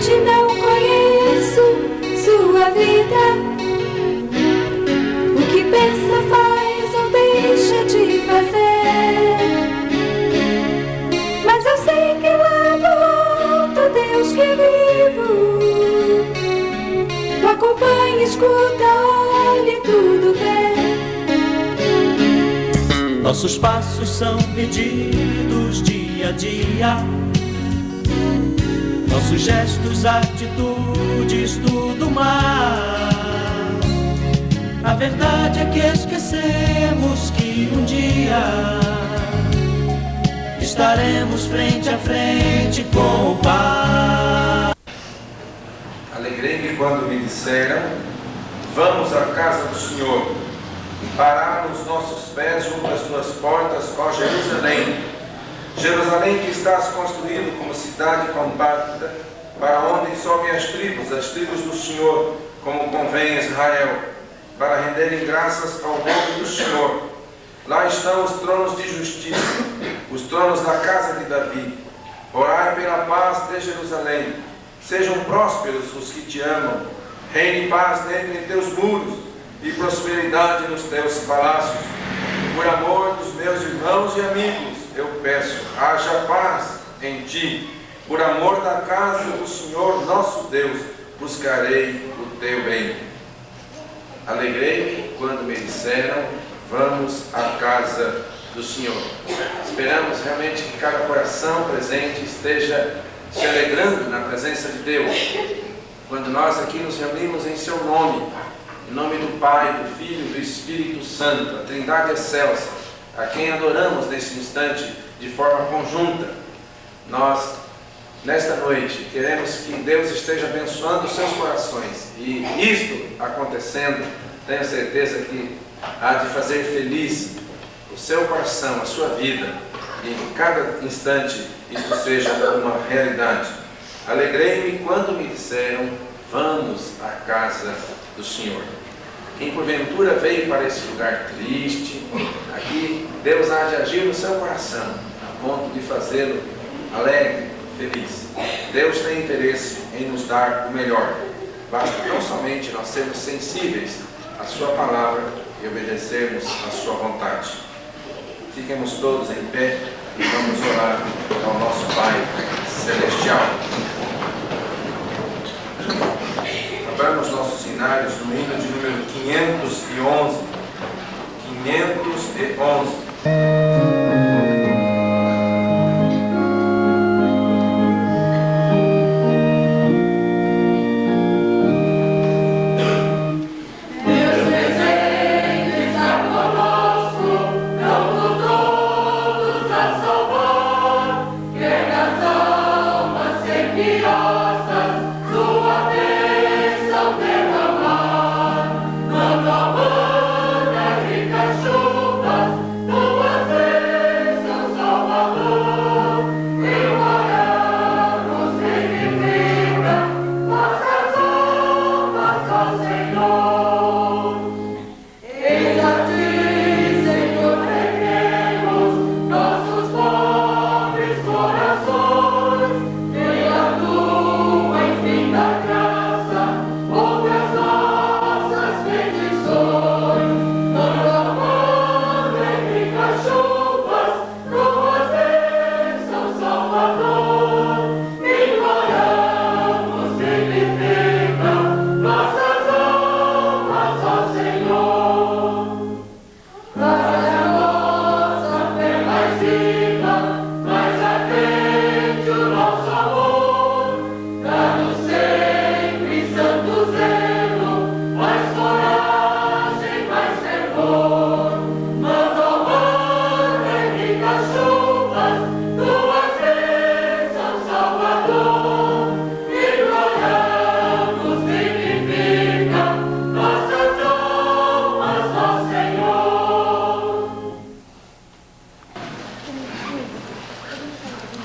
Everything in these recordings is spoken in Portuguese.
Infelizmente não conheço sua vida. O que pensa, faz ou deixa de fazer. Mas eu sei que lá do alto Deus que vivo o acompanha, escuta, olha e tudo vê. Nossos passos são medidos dia a dia, nossos gestos, atitudes, tudo mais. A verdade é que esquecemos que um dia estaremos frente a frente com o Pai. Alegrei-me quando me disseram: vamos à casa do Senhor, e pararam os nossos pés junto às tuas portas, ó Jerusalém. Jerusalém, que estás construído como cidade compacta, para onde sobem as tribos do Senhor, como convém a Israel, para renderem graças ao nome do Senhor. Lá estão os tronos de justiça, os tronos da casa de Davi. Orai pela paz de Jerusalém. Sejam prósperos os que te amam. Reine paz dentro de teus muros e prosperidade nos teus palácios. Por amor dos meus irmãos e amigos, eu peço, haja paz em ti. Por amor da casa do Senhor nosso Deus, buscarei o teu bem. Alegrei-me quando me disseram: vamos à casa do Senhor. Esperamos realmente que cada coração presente esteja se alegrando na presença de Deus, quando nós aqui nos reunimos em seu nome, em nome do Pai, do Filho e do Espírito Santo, a Trindade excelsa, a quem adoramos nesse instante de forma conjunta. Nós, nesta noite, queremos que Deus esteja abençoando os seus corações, e isto acontecendo, tenho certeza que há de fazer feliz o seu coração, a sua vida, e em cada instante isto seja uma realidade. Alegrei-me quando me disseram: vamos à casa do Senhor. Quem porventura veio para esse lugar triste, aqui Deus há de agir no seu coração, a ponto de fazê-lo alegre, feliz. Deus tem interesse em nos dar o melhor. Basta não somente nós sermos sensíveis à sua palavra e obedecermos à sua vontade. Fiquemos todos em pé e vamos orar ao nosso Pai Celestial. Abramos nossos cenários no hino de número 511. 511.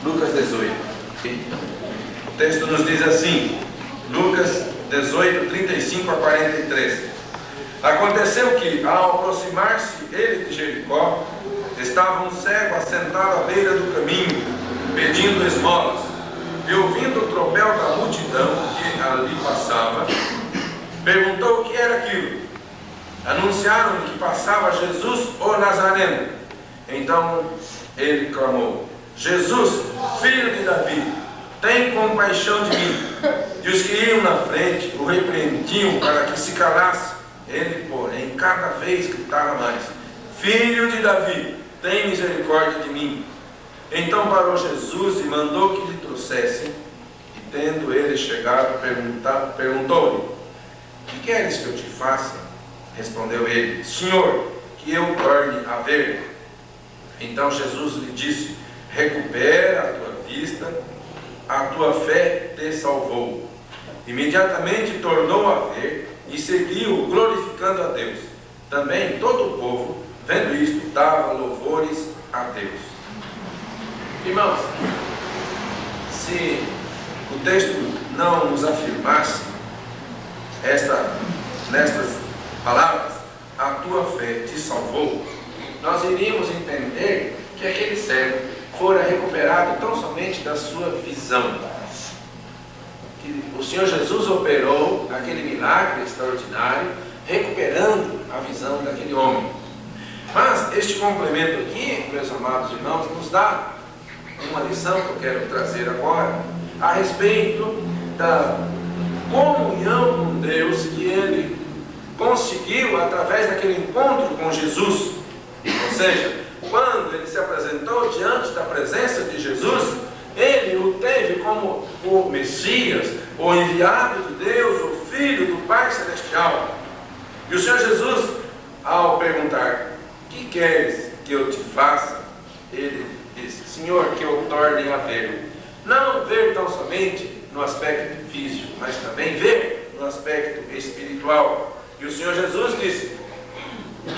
Lucas 18. O texto nos diz assim, Lucas 18, 35 a 43. Aconteceu que, ao aproximar-se ele de Jericó, estava um cego assentado à beira do caminho, pedindo esmolas. e ouvindo o tropel da multidão que ali passava, perguntou o que era aquilo. Anunciaram-lhe que passava Jesus, o Nazareno. Então ele clamou: Jesus, filho de Davi, tem compaixão de mim. E os que iam na frente o repreendiam para que se calasse. Ele, porém, cada vez gritava mais: Filho de Davi, tem misericórdia de mim. Então parou Jesus e mandou que lhe trouxessem. E tendo ele chegado, perguntou-lhe: Que queres que eu te faça? Respondeu ele: Senhor, que eu torne a ver. Então Jesus lhe disse: Recupera a tua vista, a tua fé te salvou. Imediatamente tornou a ver e seguiu, glorificando a Deus. Também todo o povo, vendo isto, dava louvores a Deus. Irmãos, se o texto não nos afirmasse nestas palavras, a tua fé te salvou, nós iríamos entender que aquele servo fora recuperado tão somente da sua visão. Que o Senhor Jesus operou aquele milagre extraordinário, recuperando a visão daquele homem. Mas este complemento aqui, meus amados irmãos, nos dá uma lição que eu quero trazer agora, a respeito da comunhão com Deus que ele conseguiu através daquele encontro com Jesus. Ou seja, quando ele se apresentou diante da presença de Jesus, ele o teve como o Messias, o enviado de Deus, o Filho do Pai Celestial. E o Senhor Jesus, ao perguntar: Que queres que eu te faça? Ele disse: Senhor, que eu torne a ver. Não ver tão somente no aspecto físico, mas também ver no aspecto espiritual. E o Senhor Jesus disse: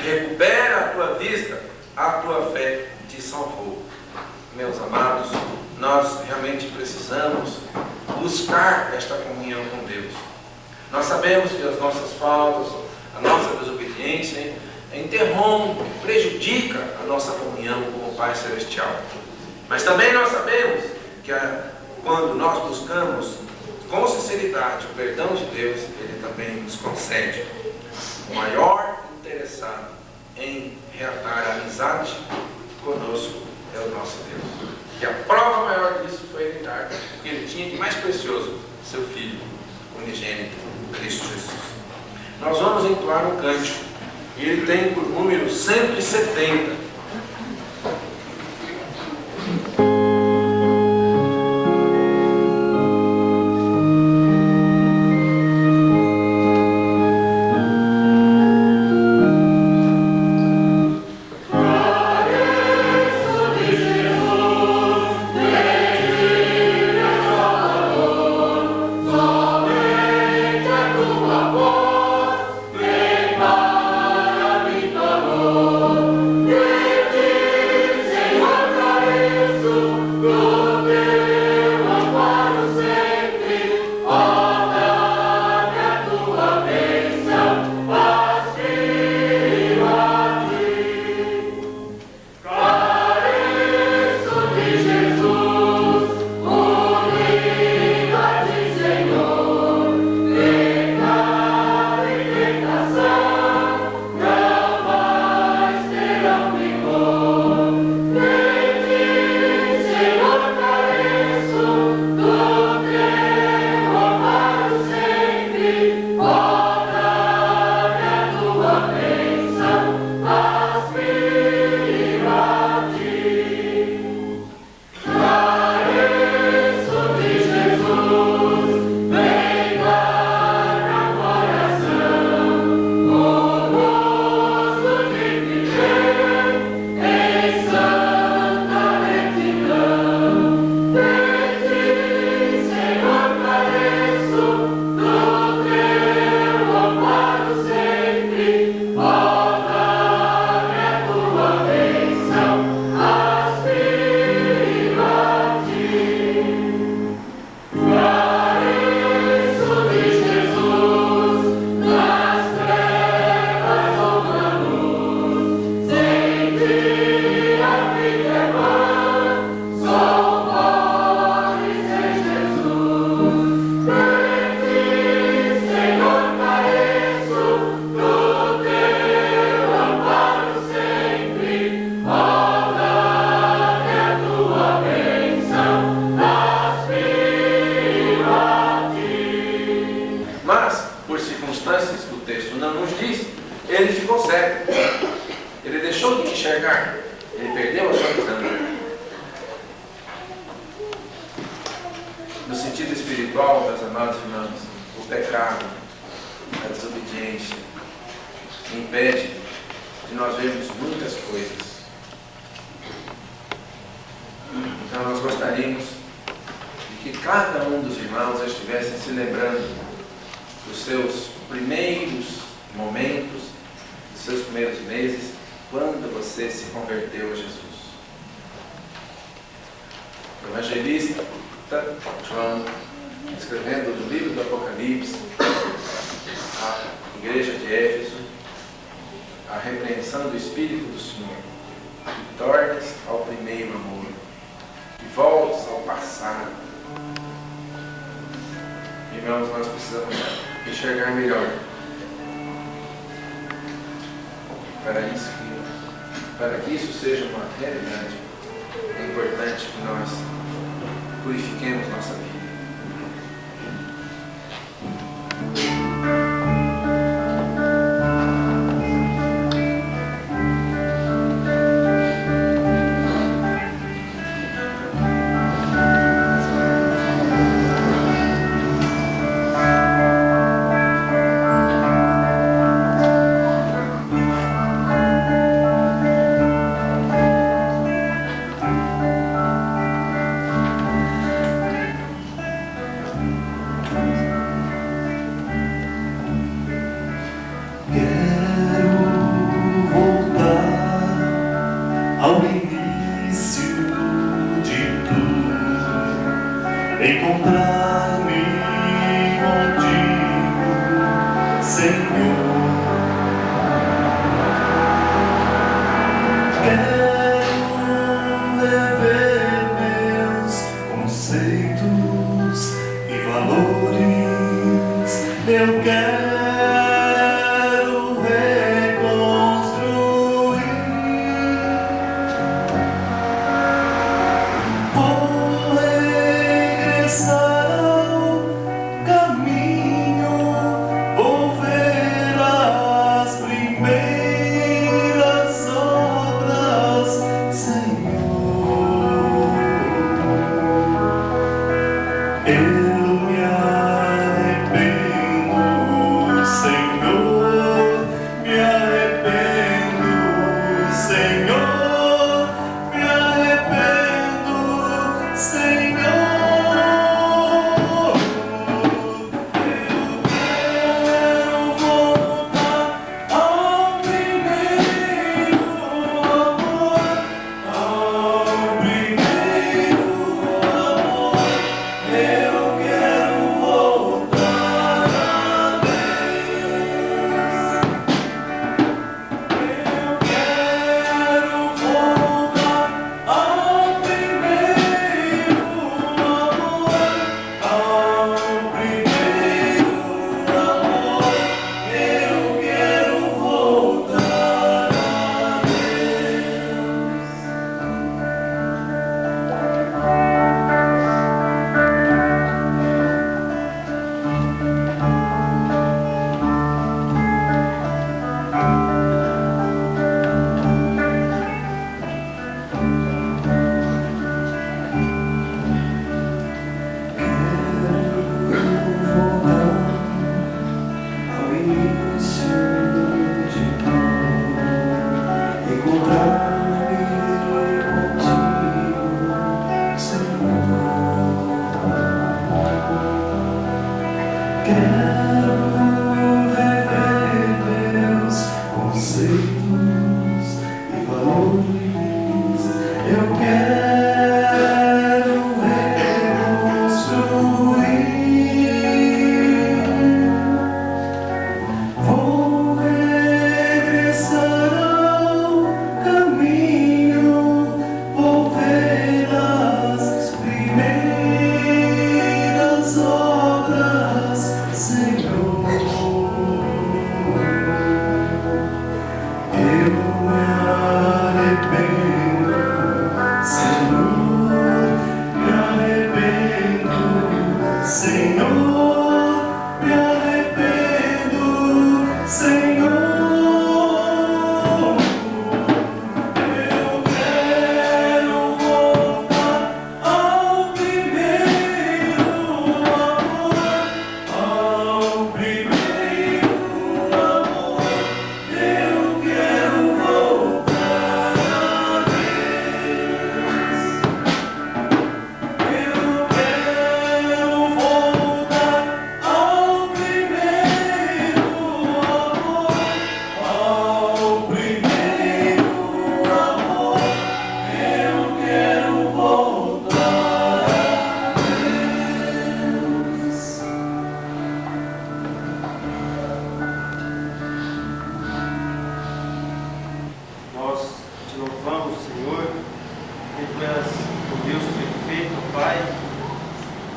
Recupera a tua vista, a tua fé te salvou. Meus amados, nós realmente precisamos buscar esta comunhão com Deus. Nós sabemos que as nossas faltas, a nossa desobediência interrompe, prejudica a nossa comunhão com o Pai Celestial. Mas também nós sabemos que quando nós buscamos com sinceridade o perdão de Deus, Ele também nos concede. O maior interessado em reatar a amizade conosco é o nosso Deus. E a prova maior disso foi Ele dar o que Ele tinha de mais precioso, seu Filho unigênito, Cristo Jesus. Nós vamos entoar um cântico, e ele tem por número 170. Yeah. No sentido espiritual, meus amados irmãos, o pecado, a desobediência, impede de nós vermos muitas coisas. Então nós gostaríamos de que cada um dos irmãos estivessem se lembrando dos seus primeiros momentos, dos seus primeiros meses, quando você se converteu a Jesus. O evangelista João, escrevendo no livro do Apocalipse, a igreja de Éfeso, a repreensão do Espírito do Senhor, que tornes ao primeiro amor, que voltes ao passado. Irmãos, nós precisamos enxergar melhor. Para que isso seja uma realidade, é importante que nós purifiquemos nossa vida. Encontrar-me contigo, Senhor. Quero rever meus conceitos e valores. Eu quero reconstruir. Vou regressar ao caminho, vou ver as primeiras obras, Senhor. Eu me arrependo, Senhor, me arrependo, Senhor, me arrependo, Senhor. Eu quero voltar ao primeiro amor, ao primeiro amor. Eu quero voltar a Deus. Eu quero voltar ao primeiro amor, ao primeiro amor. Eu quero voltar a ao início de tudo, encontrar-me contigo, Senhor. Quero rever meus conceitos e valores. Eu quero reconstruir. Vou regressar ao caminho, vou ver as primeiras obras, Senhor.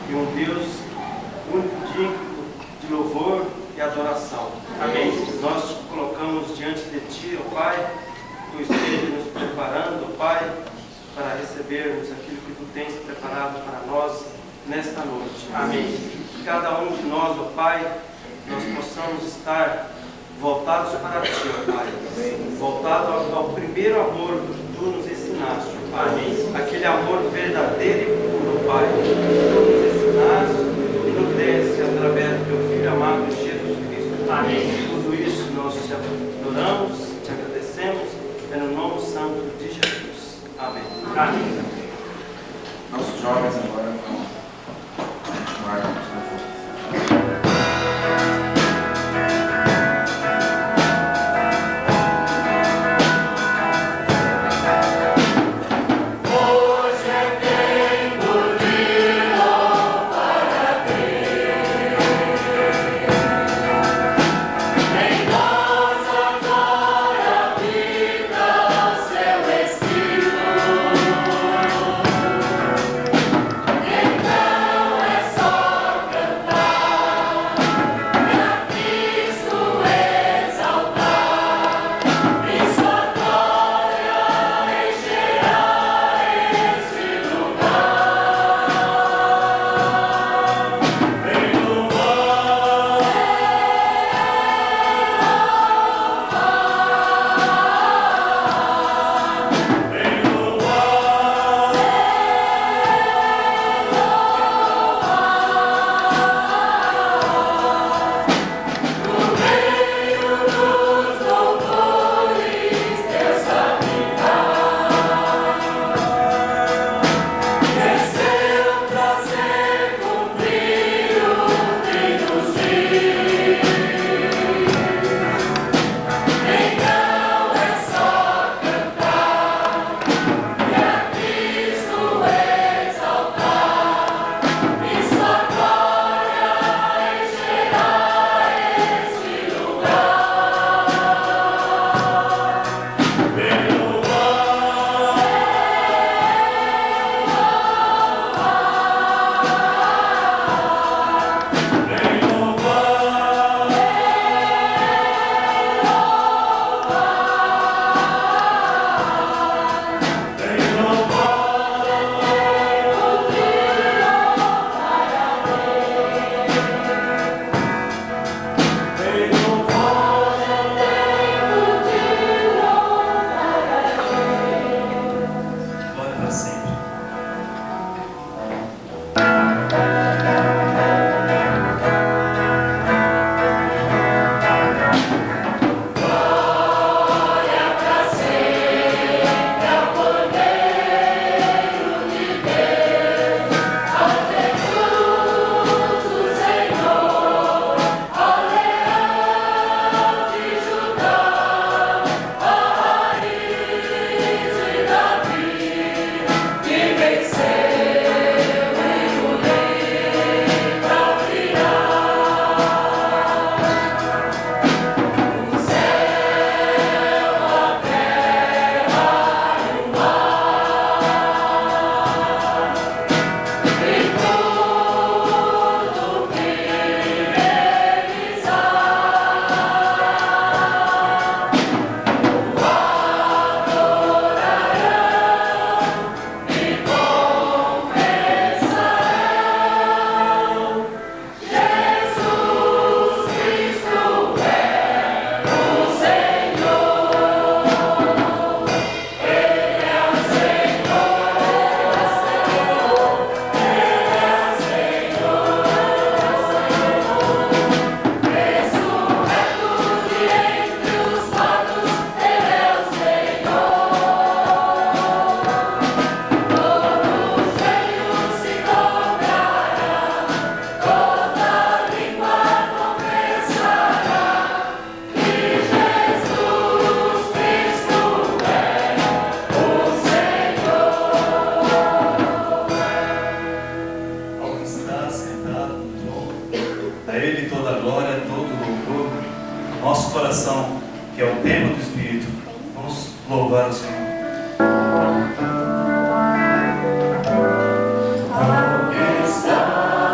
e um Deus único, digno de louvor e adoração. Amém. Nós te colocamos diante de Ti, ó Pai, Tu esteja nos preparando, ó Pai, para recebermos aquilo que Tu tens preparado para nós nesta noite. Amém. Que cada um de nós, ó Pai, nós possamos estar voltados para Ti, ó Pai. Voltados ao primeiro amor que Tu nos ensinaste, ó Pai. Aquele amor verdadeiro e puro, ó Pai. Tu nos ensinaste e nos deste através do Teu Filho amado Jesus Cristo. Amém. Tudo isso nós te adoramos, te agradecemos, é no nome santo de Jesus. Amém. Amém. Nossos jovens agora vão continuar com os coração, que é o templo do Espírito. Vamos louvar o Senhor. Está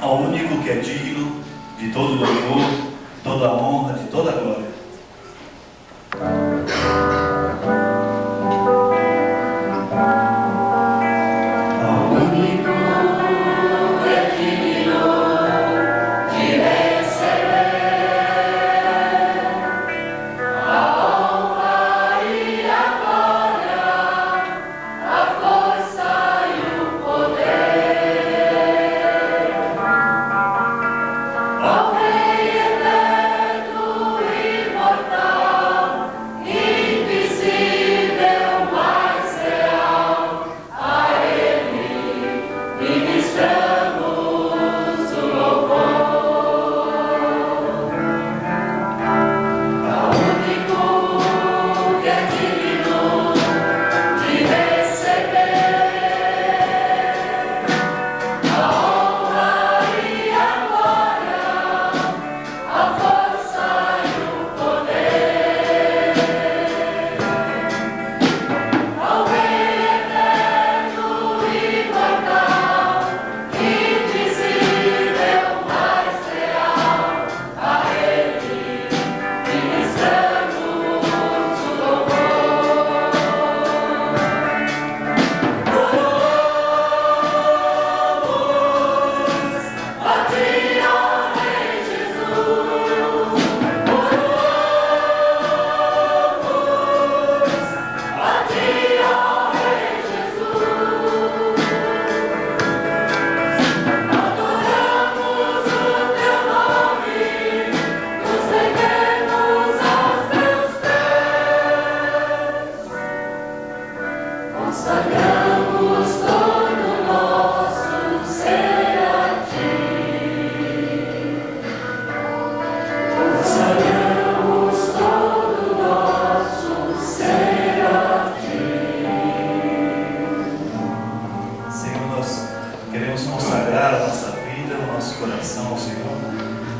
ao único que é digno de todo louvor, toda honra, de toda glória.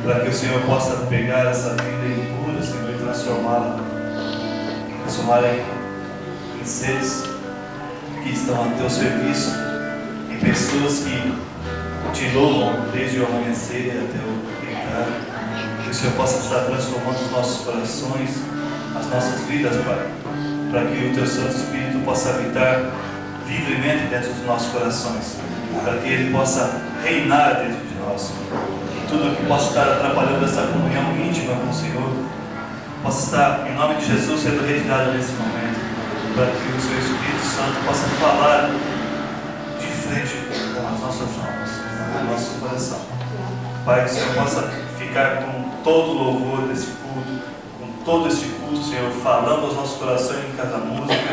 Para que o Senhor possa pegar essa vida impura, Senhor, e transformá-la em seres que estão a teu serviço, em pessoas que te louvam desde o amanhecer até o deitar. Que o Senhor possa estar transformando os nossos corações, as nossas vidas, Pai, para que o teu Santo Espírito possa habitar livremente dentro dos nossos corações, para que ele possa reinar dentro de nós. Tudo que possa estar atrapalhando essa comunhão íntima com o Senhor possa estar, em nome de Jesus, sendo retirado nesse momento, para que o seu Espírito Santo possa falar de frente com as nossas almas, com o nosso coração. Pai, que o Senhor possa ficar com todo o louvor desse culto, com todo esse culto, Senhor, falando aos nossos corações em cada música,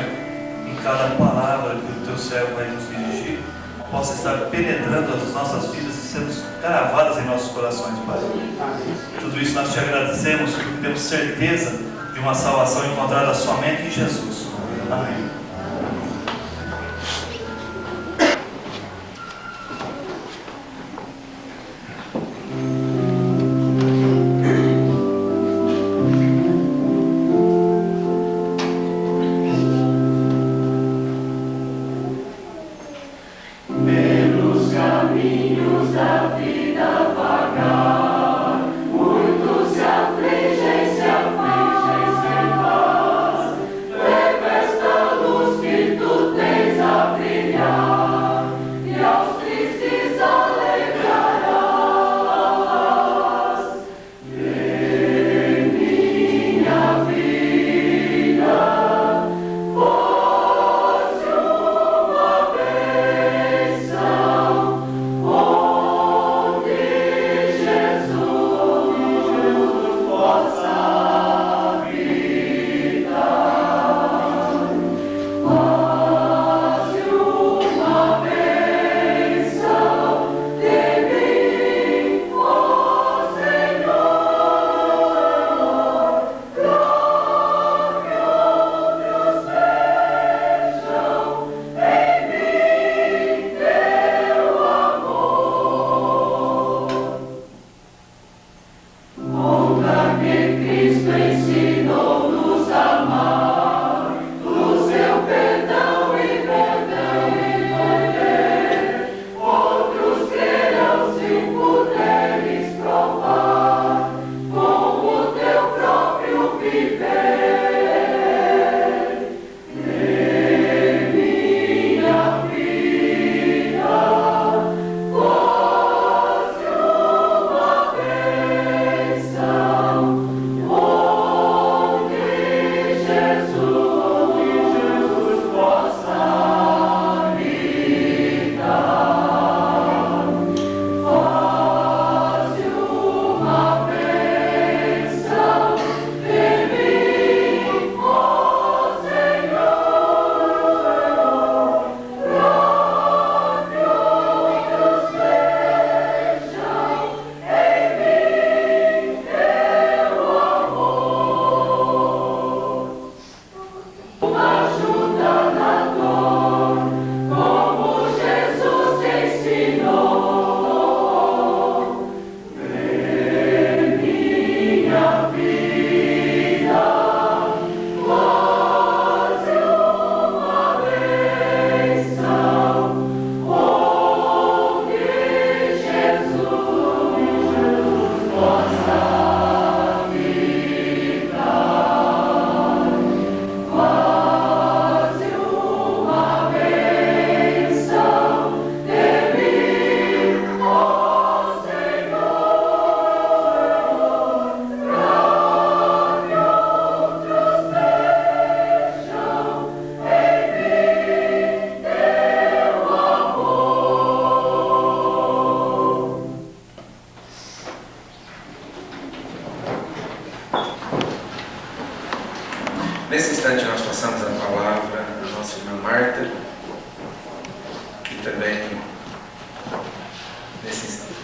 em cada palavra que o teu servo vai nos dirigir, possa estar penetrando as nossas vidas e sendo gravadas em nossos corações, Pai. Tudo isso nós te agradecemos, porque temos certeza de uma salvação encontrada somente em Jesus. Amém. Oh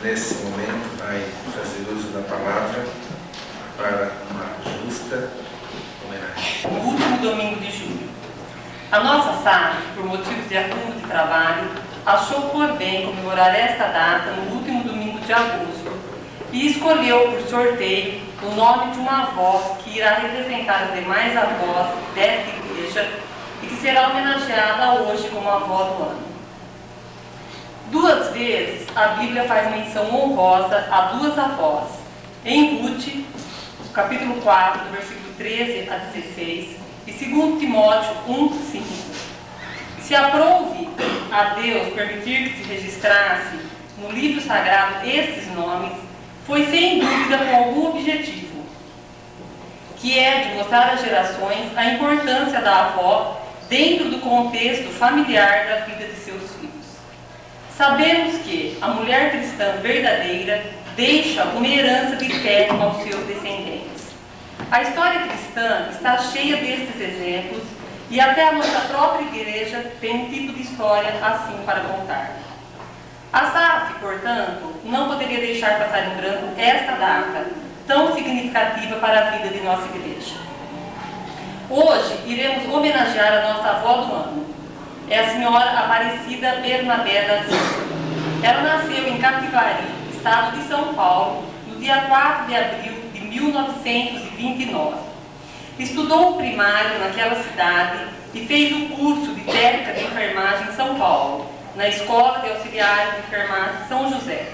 nesse momento, vai fazer uso da palavra para uma justa homenagem. O último domingo de julho. A nossa SAF, por motivos de acúmulo de trabalho, achou por bem comemorar esta data no último domingo de agosto e escolheu por sorteio o nome de uma avó que irá representar as demais avós desta igreja e que será homenageada hoje como avó do ano. 2 vezes a Bíblia faz menção honrosa a 2 avós, em Ruth, capítulo 4, do versículo 13 a 16, e 2 Timóteo 1:5. Se aprouve a Deus permitir que se registrasse no livro sagrado estes nomes, foi sem dúvida com algum objetivo, que é de mostrar às gerações a importância da avó dentro do contexto familiar da vida de seus filhos. Sabemos que a mulher cristã verdadeira deixa uma herança de fé aos seus descendentes. A história cristã está cheia destes exemplos e até a nossa própria igreja tem um tipo de história assim para contar. A SAF, portanto, não poderia deixar passar em branco esta data tão significativa para a vida de nossa igreja. Hoje iremos homenagear a nossa avó do ano. É a senhora Aparecida Bernabé da Silva. Ela nasceu em Capivari, estado de São Paulo, no dia 4 de abril de 1929. Estudou o primário naquela cidade e fez o curso de técnica de enfermagem em São Paulo, na Escola de Auxiliares de Enfermagem São José.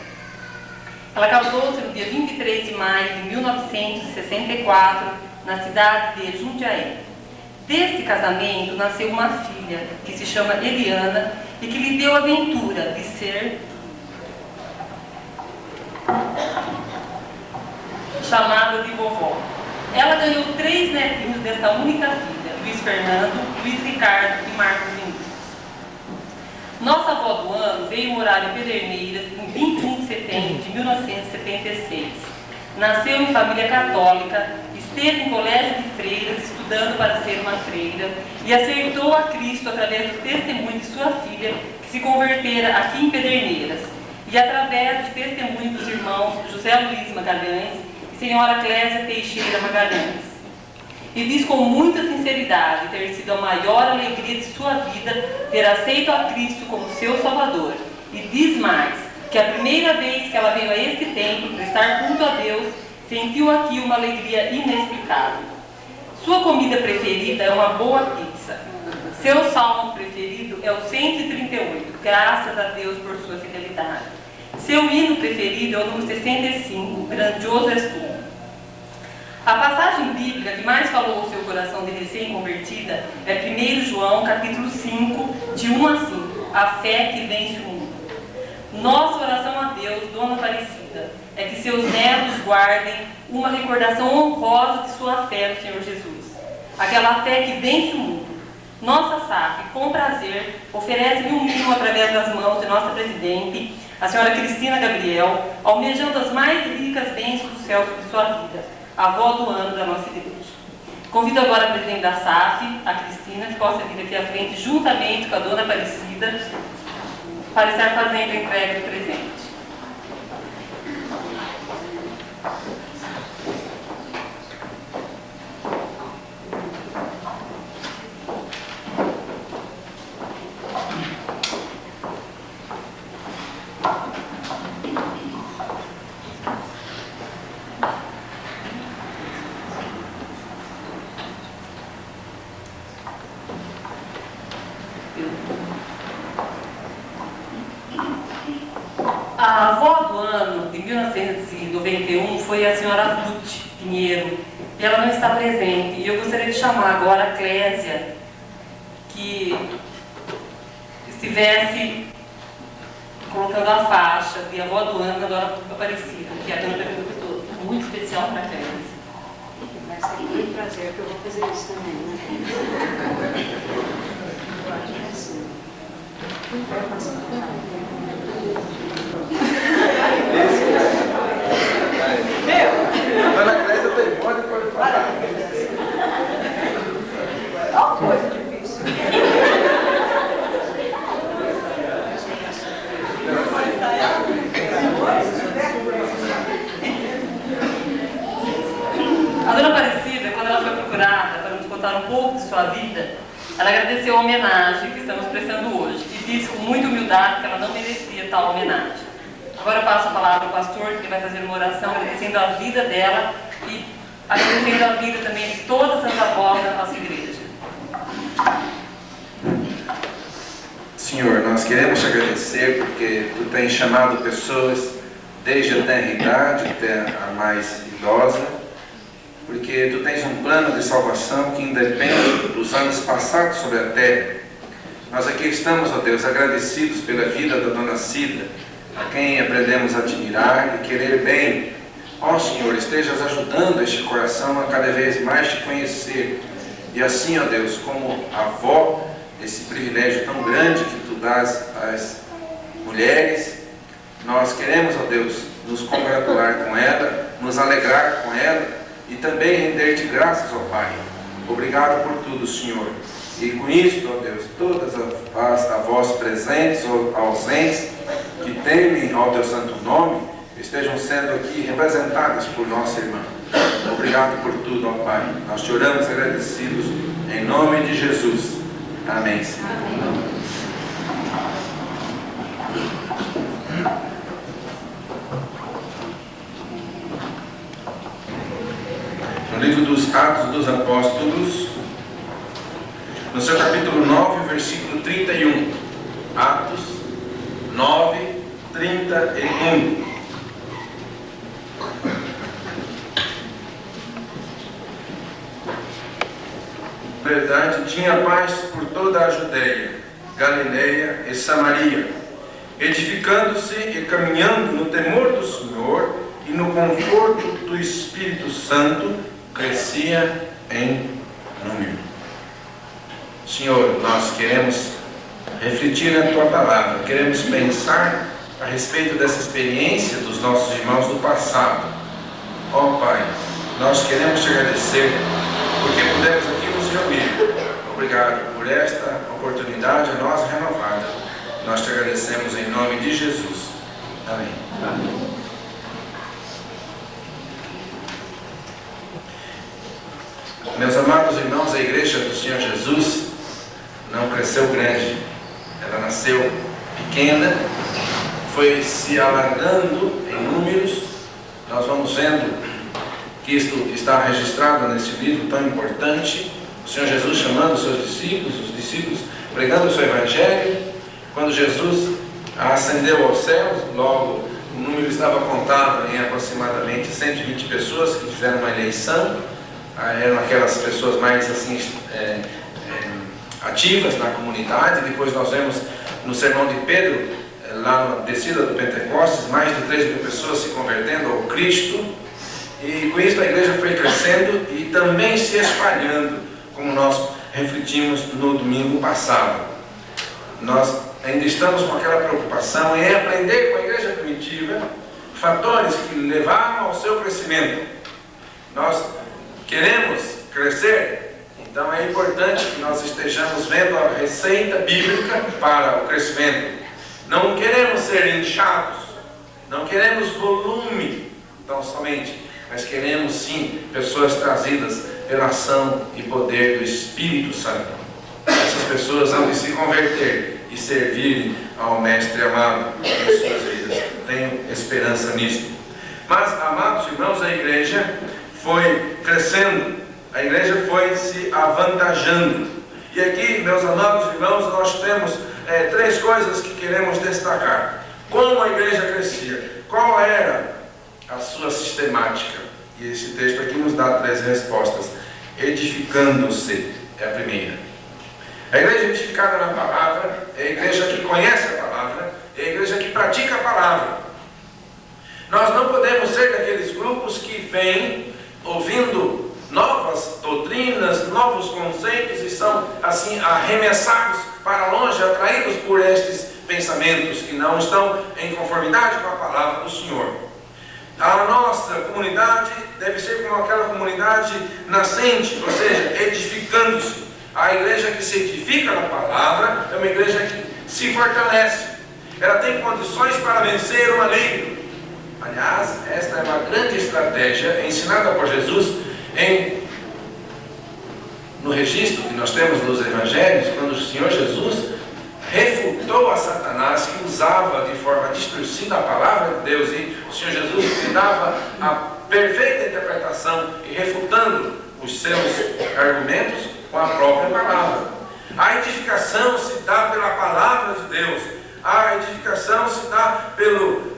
Ela casou-se no dia 23 de maio de 1964, na cidade de Jundiaí. Deste casamento nasceu uma filha, que se chama Eliana, e que lhe deu a ventura de ser chamada de vovó. Ela ganhou 3 netinhos dessa única filha, Luiz Fernando, Luiz Ricardo e Marcos Vinícius. Nossa avó do ano veio morar em Pederneiras em 21 de setembro de 1976. Nasceu em família católica, esteve em colégio de freiras estudando para ser uma freira e aceitou a Cristo através do testemunho de sua filha, que se convertera aqui em Pederneiras, e através dos testemunhos dos irmãos José Luiz Magalhães e senhora Clésia Teixeira Magalhães. E diz com muita sinceridade ter sido a maior alegria de sua vida ter aceito a Cristo como seu Salvador. E diz mais, que a primeira vez que ela veio a este templo prestar culto a Deus, sentiu aqui uma alegria inexplicável. Sua comida preferida é uma boa pizza. Seu salmo preferido é o 138, graças a Deus por sua fidelidade. Seu hino preferido é o número 65, grandioso és tu. A passagem bíblica que mais falou ao seu coração de recém-convertida é 1 João, capítulo 5, de 1 a 5, a fé que vence o mundo. Nossa oração a Deus, Dona Aparecida, é que seus netos guardem uma recordação honrosa de sua fé no Senhor Jesus. Aquela fé que vence o mundo. Nossa SAF, com prazer, oferece-lhe um mimo através das mãos de nossa presidente, a senhora Cristina Gabriel, almejando as mais ricas bênçãos do céu sobre sua vida, a avó do ano da nossa igreja. Convido agora a presidente da SAF, a Cristina, que possa vir aqui à frente, juntamente com a Dona Aparecida, para estar fazendo a entrega do presente. A avó do ano de 1991 foi a senhora Ruth Pinheiro, e ela não está presente. E eu gostaria de chamar agora a Clésia, que estivesse colocando a faixa de avó do ano da Dona Aparecida, que é a Dona Aparecida, muito especial para a Clésia. Vai ser muito prazer, que eu vou fazer isso também, né? Eu acho que é assim. Dona Clésia tem pode falar. É uma coisa difícil. Ela agradeceu a homenagem que estamos prestando hoje e disse com muita humildade que ela não merecia tal homenagem. Agora eu passo a palavra ao pastor, que vai fazer uma oração agradecendo a vida dela e agradecendo a vida também de todas as avós da nossa igreja. Senhor, nós queremos te agradecer porque Tu tens chamado pessoas desde a tenra idade até a mais idosa, porque Tu tens um plano de salvação que independe dos anos passados sobre a terra. Nós aqui estamos, ó Deus, agradecidos pela vida da Dona Cida, a quem aprendemos a admirar e querer bem. Ó Senhor, estejas ajudando este coração a cada vez mais te conhecer. E assim, ó Deus, como avó, esse privilégio tão grande que Tu dás às mulheres, nós queremos, ó Deus, nos congratular com ela, nos alegrar com ela e também render-te graças, ó Pai. Obrigado por tudo, Senhor. E com isso, ó Deus, todas as avós presentes ou ausentes que temem ao Teu santo nome, estejam sendo aqui representadas por nossa irmã. Obrigado por tudo, ó Pai. Nós te oramos agradecidos em nome de Jesus. Amém, Senhor. Amém. No livro dos Atos dos Apóstolos, no seu capítulo 9, versículo 31. Atos 9, 31. Na verdade, tinha paz por toda a Judeia, Galileia e Samaria, edificando-se e caminhando no temor do Senhor e no conforto do Espírito Santo, crescia em número. Senhor, nós queremos refletir na Tua palavra, queremos pensar a respeito dessa experiência dos nossos irmãos do passado. Ó Pai, nós queremos te agradecer porque pudemos aqui nos reunir. Obrigado por esta oportunidade a nós renovada. Nós te agradecemos em nome de Jesus. Amém. Amém. Meus amados irmãos, a igreja do Senhor Jesus não cresceu grande. Ela nasceu pequena, foi se alargando em números. Nós vamos vendo que isto está registrado nesse livro tão importante. O Senhor Jesus chamando os seus discípulos, os discípulos pregando o seu evangelho. Quando Jesus ascendeu aos céus, logo o número estava contado em aproximadamente 120 pessoas que fizeram uma eleição. Eram aquelas pessoas mais assim ativas na comunidade. Depois nós vemos no sermão de Pedro, lá na descida do Pentecostes, mais de 3.000 pessoas se convertendo ao Cristo. E com isso a igreja foi crescendo e também se espalhando, como nós refletimos no domingo passado. Nós ainda estamos com aquela preocupação em aprender com a igreja primitiva fatores que levaram ao seu crescimento. Nós queremos crescer, então é importante que nós estejamos vendo a receita bíblica para o crescimento. Não queremos ser inchados, não queremos volume tão somente, mas queremos sim pessoas trazidas pela ação e poder do Espírito Santo. Essas pessoas hão de se converter e servirem ao Mestre amado em suas vidas. Tenho esperança nisso. Mas, amados irmãos, a igreja foi crescendo, a igreja foi se avantajando. E aqui, meus amados irmãos, nós temos três coisas que queremos destacar. Como a igreja crescia, qual era a sua sistemática? E esse texto aqui nos dá três respostas. Edificando-se é a primeira. A igreja edificada na palavra é a igreja que conhece a palavra, é a igreja que pratica a palavra. Nós não podemos ser daqueles grupos que vêm ouvindo novas doutrinas, novos conceitos e são assim arremessados para longe, atraídos por estes pensamentos que não estão em conformidade com a palavra do Senhor. A nossa comunidade deve ser como aquela comunidade nascente, ou seja, edificando-se. A igreja que se edifica na palavra é uma igreja que se fortalece. Ela tem condições para vencer o maligno. Aliás, esta é uma grande estratégia ensinada por Jesus no registro que nós temos dos evangelhos, quando o Senhor Jesus refutou a Satanás, que usava de forma distorcida a palavra de Deus, e o Senhor Jesus lhe dava a perfeita interpretação e refutando os seus argumentos com a própria palavra. A edificação se dá pela palavra de Deus, a edificação se dá pelo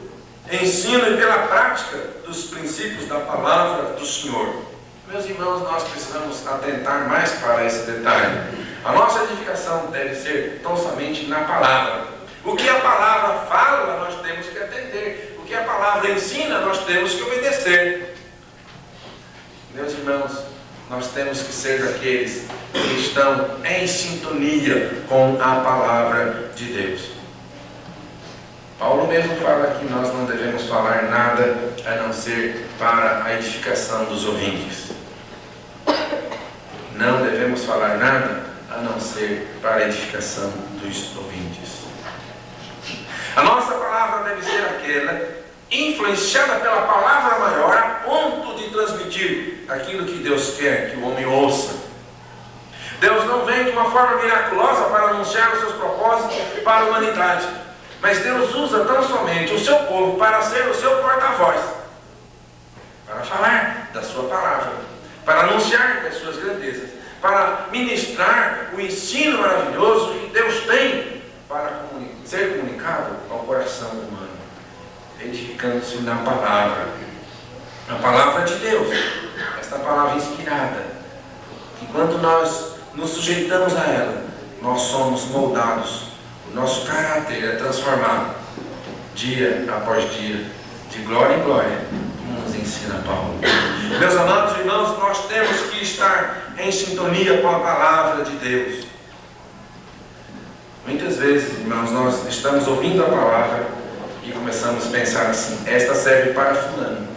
ensino e pela prática dos princípios da palavra do Senhor. Meus irmãos, nós precisamos atentar mais para esse detalhe. A nossa edificação deve ser tão somente na palavra. O que a palavra fala, nós temos que atender. O que a palavra ensina, nós temos que obedecer. Meus irmãos, nós temos que ser daqueles que estão em sintonia com a palavra de Deus. Paulo mesmo fala que nós não devemos falar nada a não ser para a edificação dos ouvintes. Não devemos falar nada a não ser para a edificação dos ouvintes. A nossa palavra deve ser aquela influenciada pela palavra maior, a ponto de transmitir aquilo que Deus quer que o homem ouça. Deus não vem de uma forma miraculosa para anunciar os seus propósitos para a humanidade, mas Deus usa tão somente o seu povo para ser o seu porta-voz, para falar da sua palavra, para anunciar das suas grandezas, para ministrar o ensino maravilhoso que Deus tem para ser comunicado ao coração humano, edificando-se na palavra de Deus, esta palavra inspirada. Enquanto nós nos sujeitamos a ela, nós somos moldados, o nosso caráter é transformado dia após dia, de glória em glória, como nos ensina Paulo. Meus amados irmãos, nós temos que estar em sintonia com a palavra de Deus. Muitas vezes, irmãos, nós estamos ouvindo a palavra e começamos a pensar assim: esta serve para fulano,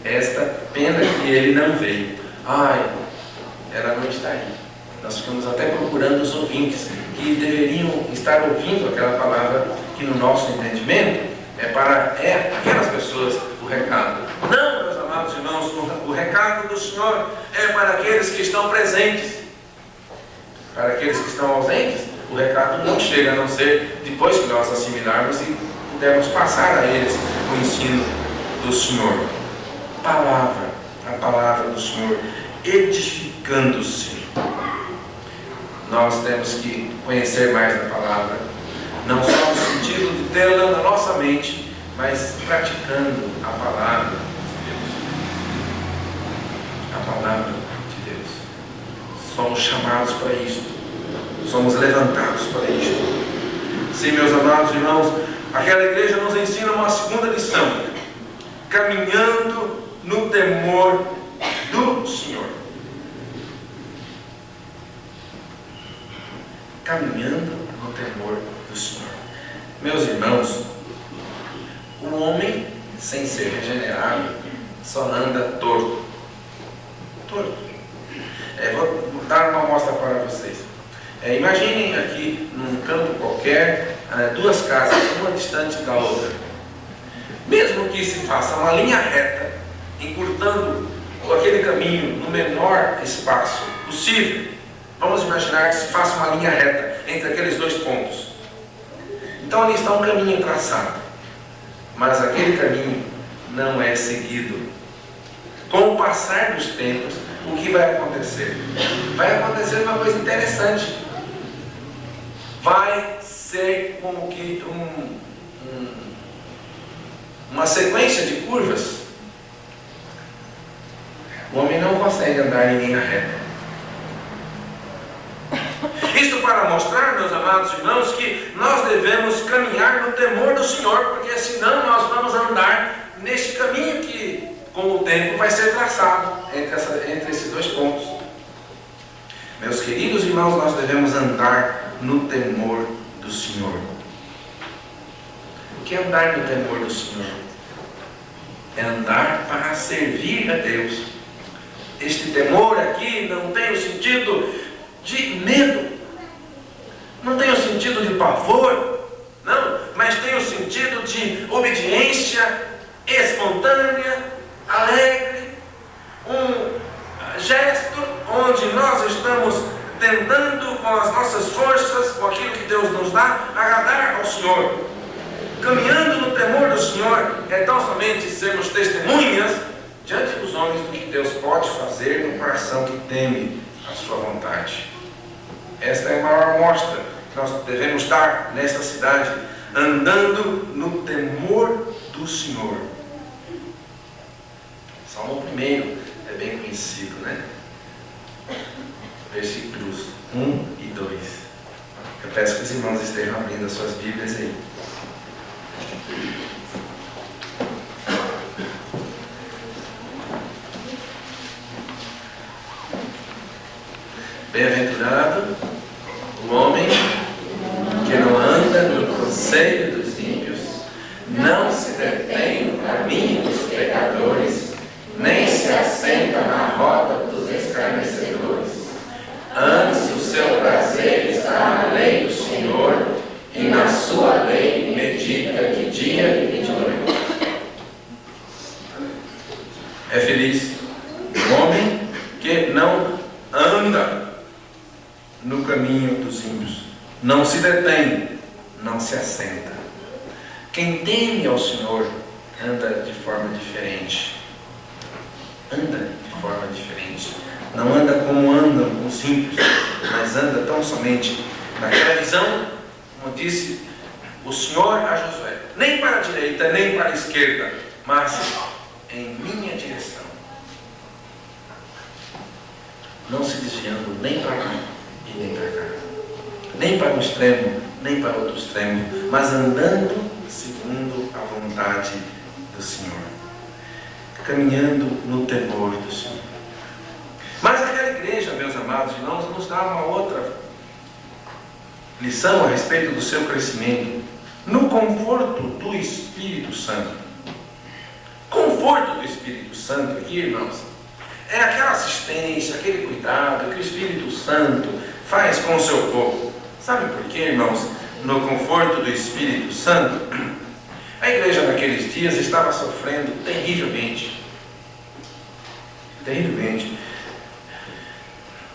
esta pena que ele não veio, ela não está aí. Nós ficamos até procurando os ouvintes que deveriam estar ouvindo aquela palavra que no nosso entendimento é para aquelas pessoas o recado. Não, meus amados irmãos, o recado do Senhor é para aqueles que estão presentes. Para aqueles que estão ausentes, o recado não chega, a não ser depois que nós assimilarmos e pudermos passar a eles o ensino do Senhor. A palavra do Senhor, edificando-se. Nós temos que conhecer mais a palavra, não só no sentido de tê-la na nossa mente, mas praticando a palavra de Deus. A palavra de Deus. Somos chamados para isto, somos levantados para isto. Sim, meus amados irmãos, aquela igreja nos ensina uma segunda lição: caminhando no temor do Senhor. Caminhando no temor do Senhor. Meus irmãos, o homem sem ser regenerado só anda torto. Torto. Vou dar uma amostra para vocês. Imaginem aqui num campo qualquer, duas casas, uma distante da outra. Mesmo que se faça uma linha reta, encurtando aquele caminho no menor espaço possível, vamos imaginar que se faça uma linha reta entre aqueles dois pontos. Então ali está um caminho traçado, mas aquele caminho não é seguido. Com o passar dos tempos, o que vai acontecer? Vai acontecer uma coisa interessante. Vai ser como que uma sequência de curvas. O homem não consegue andar em linha reta. Isto para mostrar, meus amados irmãos, que nós devemos caminhar no temor do Senhor, porque senão nós vamos andar neste caminho que, com o tempo, vai ser traçado entre esses dois pontos. Meus queridos irmãos, nós devemos andar no temor do Senhor. O que é andar no temor do Senhor? É andar para servir a Deus. Este temor aqui não tem o sentido de medo, não tem o sentido de pavor, não, mas tem o sentido de obediência espontânea, alegre, um gesto onde nós estamos tentando com as nossas forças, com aquilo que Deus nos dá, agradar ao Senhor. Caminhando no temor do Senhor é tão somente sermos testemunhas diante dos homens do que Deus pode fazer no coração que teme a sua vontade. Esta é a maior mostra que nós devemos dar nesta cidade, andando no temor do Senhor. Salmo 1 é bem conhecido, né? Versículos 1 e 2. Eu peço que os irmãos estejam abrindo as suas Bíblias aí. Bem-aventurado o homem que não anda no conselho dos ímpios, não se detém no caminho dos pecadores, nem se assenta na roda dos escarnecedores. Antes o seu prazer está na lei do Senhor, e na sua lei medita de dia e de noite. É feliz o homem que não anda no caminho dos ímpios, não se detém, não se assenta. Quem teme ao Senhor anda de forma diferente. Anda de forma diferente. Não anda como andam os ímpios, mas anda tão somente naquela visão, como disse o Senhor a Josué, nem para a direita, nem para a esquerda, mas em minha direção. Não se desviando nem para lá e nem para cá, nem para um extremo, nem para outro extremo, mas andando segundo a vontade do Senhor, caminhando no temor do Senhor. Mas aquela igreja, meus amados irmãos, nos dá uma outra lição a respeito do seu crescimento no conforto do Espírito Santo. Conforto do Espírito Santo aqui, irmãos, é aquela assistência, aquele cuidado que o Espírito Santo faz com o seu povo. Sabe por quê, irmãos? No conforto do Espírito Santo, a igreja naqueles dias estava sofrendo terrivelmente. Terrivelmente.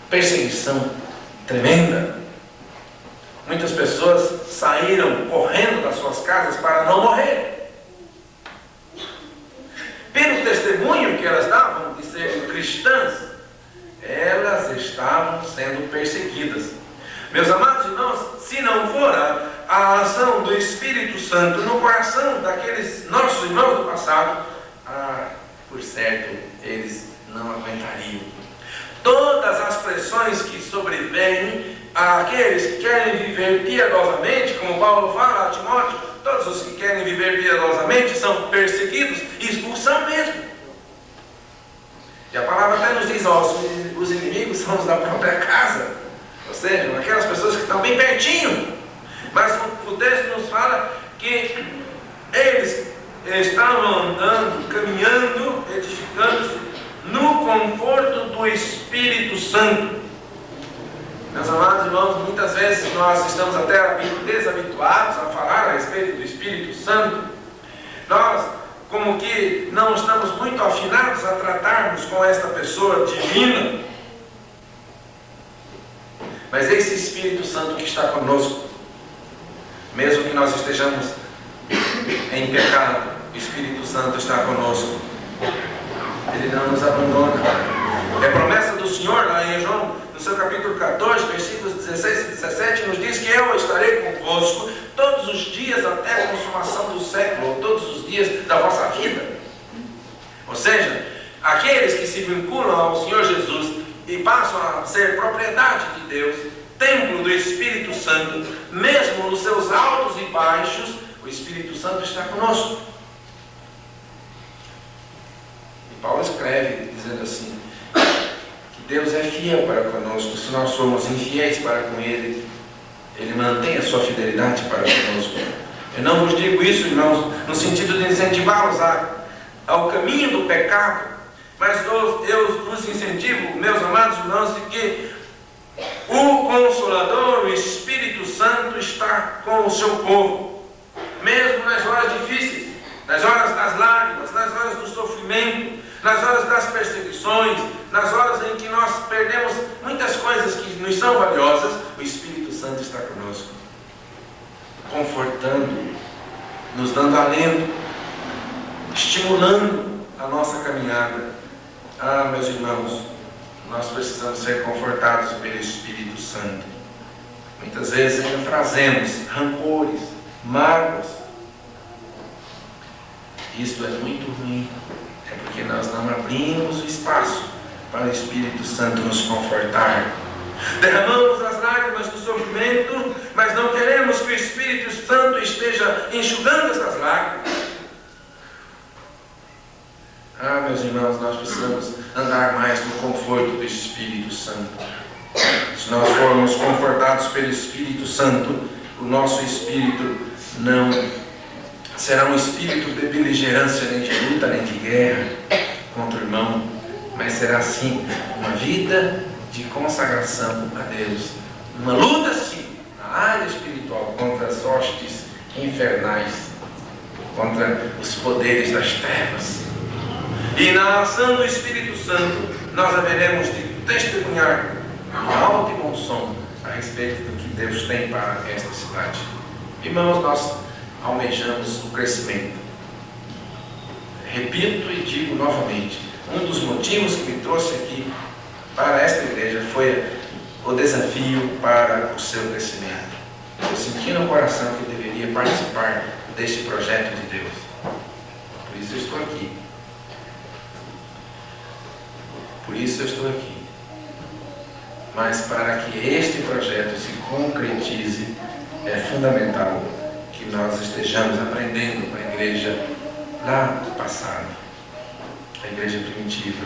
Perseguição tremenda. Muitas pessoas saíram correndo das suas casas para não morrer. Pelo testemunho que elas davam de serem cristãs, elas estavam sendo perseguidas. Meus amados irmãos, se não for a ação do Espírito Santo no coração daqueles nossos irmãos do passado, por certo, eles não aguentariam. Todas as pressões que sobrevêm àqueles que querem viver piedosamente, como Paulo fala a Timóteo, todos os que querem viver piedosamente são perseguidos e expulsão mesmo. E a palavra até nos diz, os inimigos são os da própria casa, ou seja, aquelas pessoas que estão bem pertinho. Mas o texto nos fala que eles estavam andando, caminhando, edificando-se no conforto do Espírito Santo. Meus amados irmãos, muitas vezes nós estamos até desabituados a falar a respeito do Espírito Santo. Nós, como que não estamos muito afinados a tratarmos com esta pessoa divina. Mas esse Espírito Santo que está conosco, mesmo que nós estejamos em pecado, o Espírito Santo está conosco. Ele não nos abandona. É promessa do Senhor lá em João, no seu capítulo 14, versículos 16 e 17, nos diz que eu estarei convosco todos os dias até a consumação do século, ou todos os dias da vossa vida. Ou seja, aqueles que se vinculam ao Senhor Jesus e passam a ser propriedade de Deus, templo do Espírito Santo, mesmo nos seus altos e baixos, o Espírito Santo está conosco. E Paulo escreve dizendo assim, que Deus é fiel para conosco. Se nós somos infiéis para com Ele, Ele mantém a sua fidelidade para conosco. Eu não vos digo isso, irmãos, no sentido de incentivá-los ao caminho do pecado, mas eu vos incentivo, meus amados irmãos, de que o Consolador, o Espírito Santo, está com o seu povo, mesmo nas horas difíceis, nas horas das lágrimas, nas horas do sofrimento, nas horas das perseguições, nas horas em que nós perdemos muitas coisas que nos são valiosas, o Espírito Santo está conosco, confortando, nos dando alento, estimulando a nossa caminhada. Ah, meus irmãos, nós precisamos ser confortados pelo Espírito Santo. Muitas vezes ainda trazemos rancores, mágoas. Isto é muito ruim. É porque nós não abrimos o espaço para o Espírito Santo nos confortar. Derramamos as lágrimas do sofrimento, mas não queremos que o Espírito Santo esteja enxugando essas lágrimas. Ah, meus irmãos, nós precisamos andar mais no conforto do Espírito Santo. Se nós formos confortados pelo Espírito Santo, o nosso espírito não será um espírito de beligerância, nem de luta, nem de guerra contra o irmão, mas será sim uma vida de consagração a Deus. Uma luta sim, na área espiritual, contra as hostes infernais, contra os poderes das trevas. E na ação do Espírito Santo, nós haveremos de testemunhar em alto e bom som a respeito do que Deus tem para esta cidade. Irmãos, nós almejamos o crescimento. Repito e digo novamente, um dos motivos que me trouxe aqui para esta igreja foi o desafio para o seu crescimento. Eu senti no coração que eu deveria participar deste projeto de Deus. Por isso eu estou aqui. Por isso eu estou aqui. Mas para que este projeto se concretize, é fundamental que nós estejamos aprendendo com a igreja lá do passado, a igreja primitiva,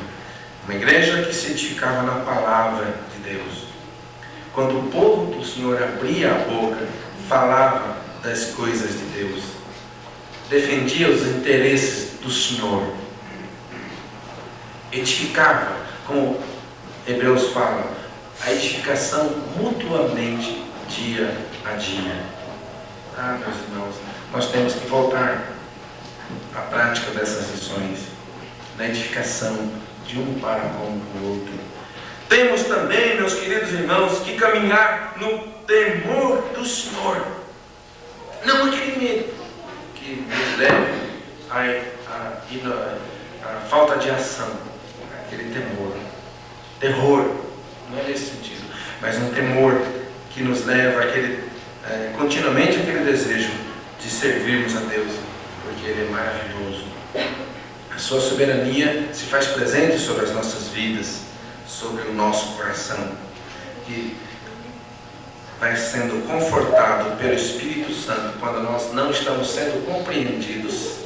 uma igreja que se edificava na palavra de Deus. Quando o povo do Senhor abria a boca, falava das coisas de Deus, defendia os interesses do Senhor, edificava, como Hebreus fala, a edificação mutuamente dia a dia. Ah, meus irmãos, nós temos que voltar à prática dessas lições, na edificação de um para com o outro. Temos também, meus queridos irmãos, que caminhar no temor do Senhor, não aquele medo que nos leva à falta de ação, aquele terror, não é nesse sentido, mas um temor que nos leva continuamente aquele desejo de servirmos a Deus, porque Ele é maravilhoso. A sua soberania se faz presente sobre as nossas vidas, sobre o nosso coração, que vai sendo confortado pelo Espírito Santo quando nós não estamos sendo compreendidos,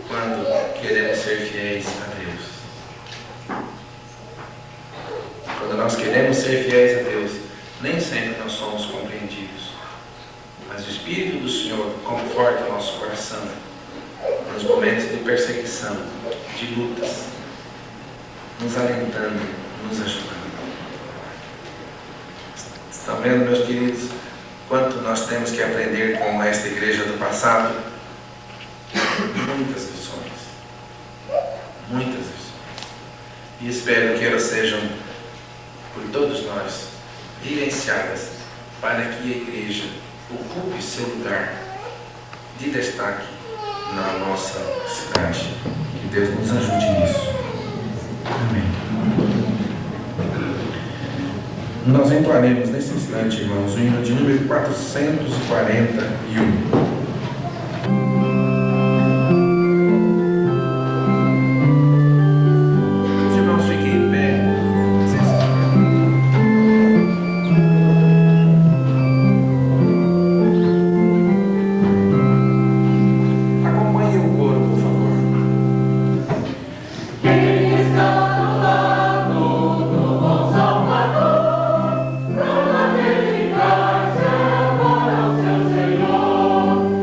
quando queremos ser fiéis a Deus. Quando nós queremos ser fiéis a Deus, nem sempre nós somos compreendidos. Mas o Espírito do Senhor conforta o nosso coração nos momentos de perseguição, de lutas, nos alentando, nos ajudando. Estão vendo, meus queridos, quanto nós temos que aprender com esta igreja do passado? Muitas lições. Muitas lições. E espero que elas sejam, por todos nós, vivenciadas para que a igreja ocupe seu lugar de destaque na nossa cidade. Que Deus nos ajude nisso. Amém. Nós entoaremos nesse instante, irmãos, o hino de número 441. Senhor.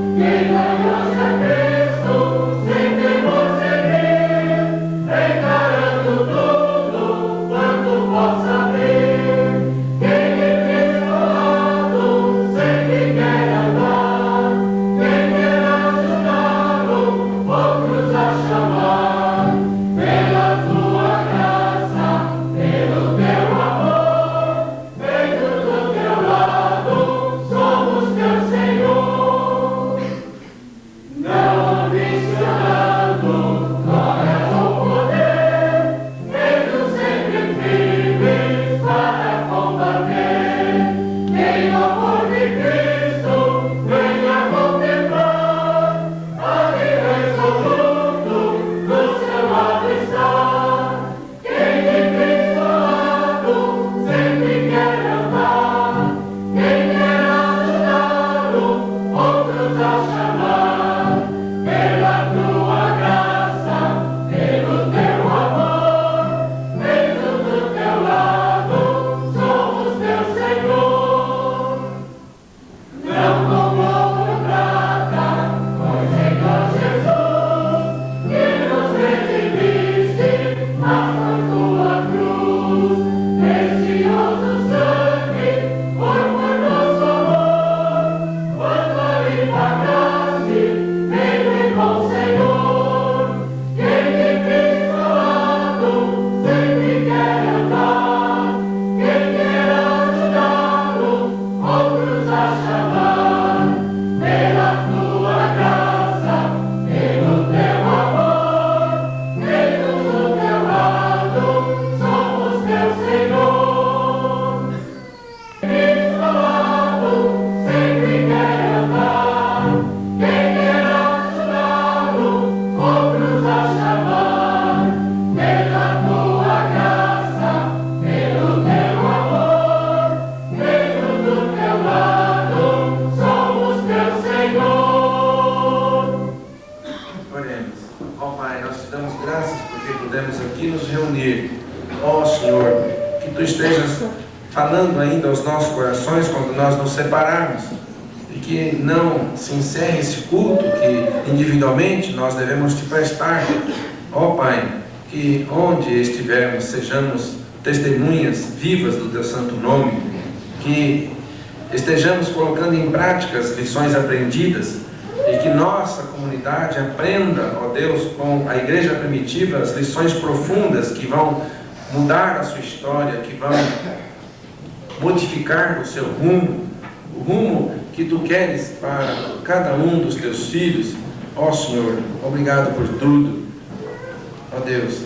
damos graças porque podemos aqui nos reunir. Ó Senhor, que Tu estejas falando ainda aos nossos corações quando nós nos separarmos. E que não se encerre esse culto que individualmente nós devemos Te prestar. Ó Pai, que onde estivermos sejamos testemunhas vivas do Teu santo nome. Que estejamos colocando em prática as lições aprendidas. E que nossa comunidade aprenda, ó Deus, com a igreja primitiva, as lições profundas que vão mudar a sua história, que vão modificar o seu rumo, o rumo que Tu queres para cada um dos Teus filhos. Ó Senhor, obrigado por tudo. Ó Deus,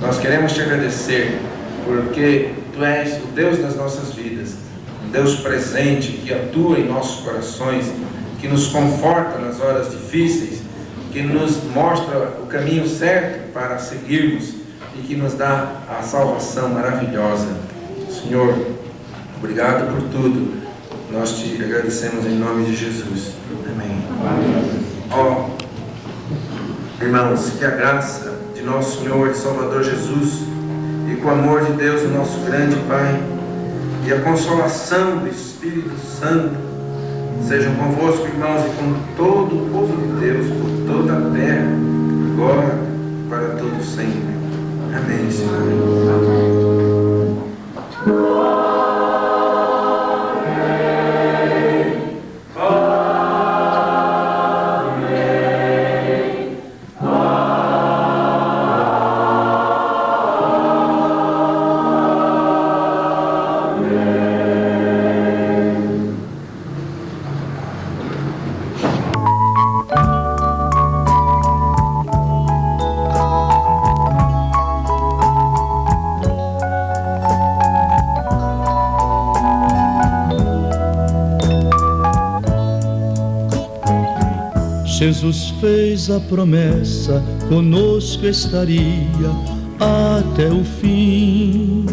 nós queremos Te agradecer, porque Tu és o Deus das nossas vidas, um Deus presente que atua em nossos corações, que nos conforta nas horas difíceis, que nos mostra o caminho certo para seguirmos e que nos dá a salvação maravilhosa. Senhor, obrigado por tudo. Nós Te agradecemos em nome de Jesus. Amém. Ó, irmãos, que a graça de nosso Senhor e Salvador Jesus e com o amor de Deus, o nosso grande Pai, e a consolação do Espírito Santo sejam convosco, irmãos, e com todo o povo de Deus, por toda a terra, agora, para todo sempre. Amém, Senhor. Jesus fez a promessa, conosco estaria até o fim.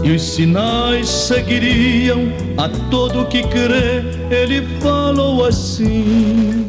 E os sinais seguiriam a todo que crê, Ele falou assim: